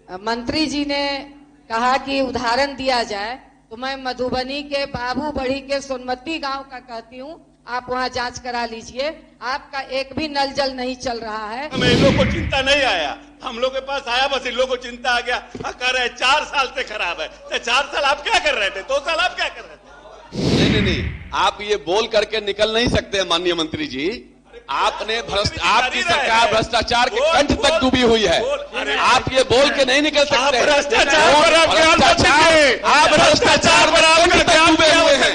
मंत्री जी ने कहा कि उदाहरण दिया जाए, तो मैं मधुबनी के बाबू बढ़ी के सोनमती गांव का कहती हूँ। आप वहाँ जांच करा लीजिए, आपका एक भी नल जल नहीं चल रहा है। हमें इन लोग को चिंता नहीं आया, हम लोग के पास आया, बस इन लोग को चिंता आ गया। कह रहे 4 साल से खराब है। तो 4 साल आप क्या कर रहे थे? 2 साल आप क्या कर रहे थे? नहीं, आप ये बोल करके निकल नहीं सकते माननीय मंत्री जी। आपने आपकी सरकार भ्रष्टाचार के कंठ तक डूबी हुई है। आप ये बोल के नहीं निकल सकते। आप भ्रष्टाचार पर आप भ्रष्टाचार पर आप डूबे हुए हैं,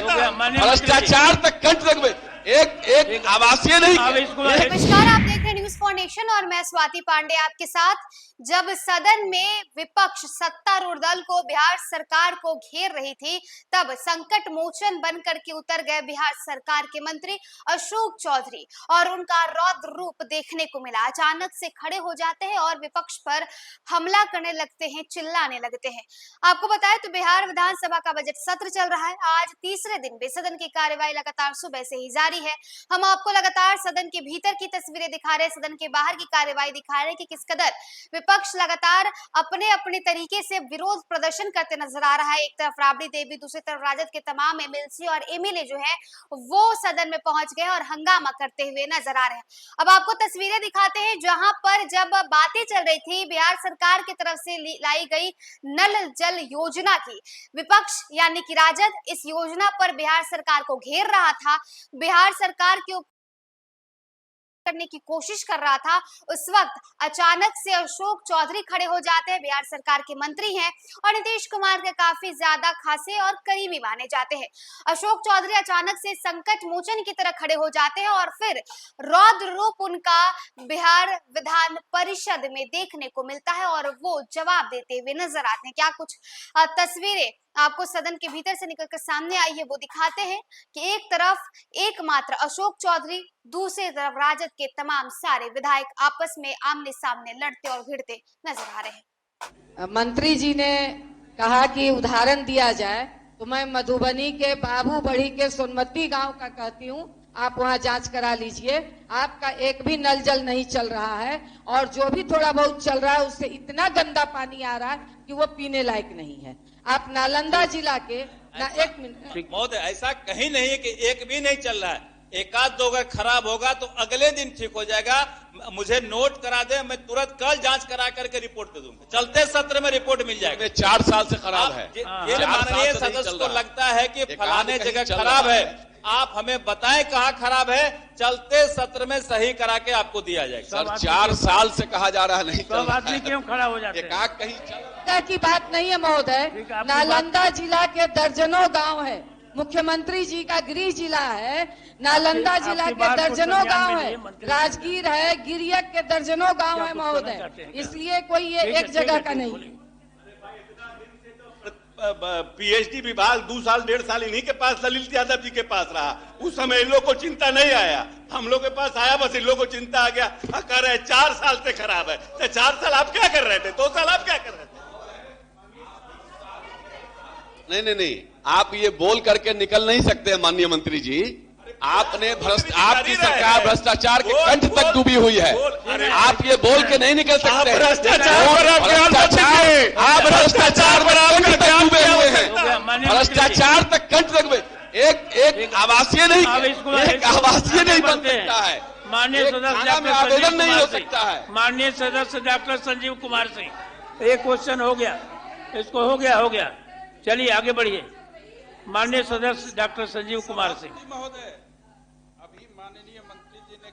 भ्रष्टाचार तक कंठ तक एक आवासीय नहीं। नमस्कार, आप देख रहे हैं न्यूज़ फॉर नेशन और मैं स्वाति पांडे आपके साथ। जब सदन में विपक्ष सत्तारूढ़ दल को बिहार सरकार को घेर रही थी, तब संकट मोचन बनकर के उतर गए बिहार सरकार के मंत्री अशोक चौधरी और उनका रौद्र रूप देखने को मिला। अचानक से खड़े हो जाते हैं और विपक्ष पर हमला करने लगते हैं, चिल्लाने लगते हैं। आपको बताएं तो बिहार विधानसभा का बजट सत्र चल रहा है। आज तीसरे दिन भी सदन की कार्यवाही लगातार सुबह से ही जारी है। हम आपको लगातार सदन के भीतर की तस्वीरें दिखा रहे हैं, सदन के बाहर की कार्यवाही दिखा रहे हैं कि किस कदर विपक्ष लगातार अपने अपने तरीके से विरोध प्रदर्शन करते नजर आ रहा है। एक तरफ राबड़ी देवी, दूसरी तरफ राजद के तमाम एमएलसी और एमएलए जो है वो सदन में पहुंच गए और हंगामा करते हुए नजर आ रहे हैं। अब आपको तस्वीरें दिखाते हैं जहां पर जब बातें चल रही थी बिहार सरकार की तरफ से लाई गई नल जल योजना की, विपक्ष यानी कि राजद इस योजना पर बिहार सरकार को घेर रहा था, बिहार सरकार के करने की कोशिश कर रहा था। उस वक्त अचानक से अशोक चौधरी खड़े हो जाते हैं। बिहार सरकार के मंत्री हैं और नीतीश कुमार के काफी ज्यादा खासे और करीबी माने जाते हैं। अशोक चौधरी अचानक से संकट मोचन की तरह खड़े हो जाते हैं और फिर रौद्र रूप उनका बिहार विधान परिषद में देखने को मिलता है और वो जवाब देते हुए नजर आते हैं। क्या कुछ तस्वीरें आपको सदन के भीतर से निकलकर सामने आई है वो दिखाते हैं कि एक तरफ एकमात्र अशोक चौधरी, दूसरी तरफ राजद के तमाम सारे विधायक आपस में आमने सामने लड़ते और भिड़ते नजर आ रहे हैं। मंत्री जी ने कहा कि उदाहरण दिया जाए, तो मैं मधुबनी के बाबू बढ़ी के सोनमती गांव का कहती हूँ। आप वहाँ जांच करा लीजिए, आपका एक भी नल जल नहीं चल रहा है और जो भी थोड़ा बहुत चल रहा है उससे इतना गंदा पानी आ रहा है कि वो पीने लायक नहीं है। आप नालंदा जिला के एक मिनट महोदय, ऐसा कहीं नहीं है कि एक भी नहीं चल रहा है। एक आध दो अगर खराब होगा तो अगले दिन ठीक हो जाएगा। मुझे नोट करा दे, मैं तुरंत कल जांच करा करके रिपोर्ट दे दूंगा। चलते सत्र में रिपोर्ट मिल जाएगी। 4 साल से खराब है। माननीय सदस्य को लगता है कि फलाने जगह खराब है, आप हमें बताएं कहाँ खराब है, चलते सत्र में सही करा के आपको दिया जाएगा। सर 4 साल से कहा जा रहा है नहीं चल रहा है। आदमी क्यों खड़ा हो जाते हैं? कहीं की बात नहीं है महोदय। नालंदा जिला के दर्जनों गांव है, मुख्यमंत्री जी का गृह जिला है। नालंदा जिला के दर्जनों गांव है, राजगीर है, गिरियक के दर्जनों गांव है महोदय। इसलिए कोई ये एक जगह का नहीं। पीएचडी विभाग 2 साल 1.5 साल इन्हीं के पास ललित यादव जी के पास रहा। उस समय इन लोग को चिंता नहीं आया, हम लोग के पास आया, बस इन लोग को चिंता आ गया। कह रहे 4 साल से खराब है। तो 4 साल आप क्या कर रहे थे? 2 साल आप क्या कर रहे थे? नहीं, आप ये बोल करके निकल नहीं सकते माननीय मंत्री जी। आपकी सरकार भ्रष्टाचार के कंठ तक डूबी हुई है। आप ये बोल के नहीं निकल सकते। भ्रष्टाचार पर डूबे हुए हैं, भ्रष्टाचार तक कंठ तक एक आवासीय नहीं, एक आवासीय नहीं बन सकता है। माननीय सदस्य में आवेदन नहीं हो सकता है। माननीय सदस्य डॉक्टर संजीव कुमार सिंह, एक क्वेश्चन हो गया, इसको हो गया। चलिए आगे बढ़िए। माननीय सदस्य डॉक्टर संजीव कुमार सिंह। महोदय, अभी माननीय मंत्री जी ने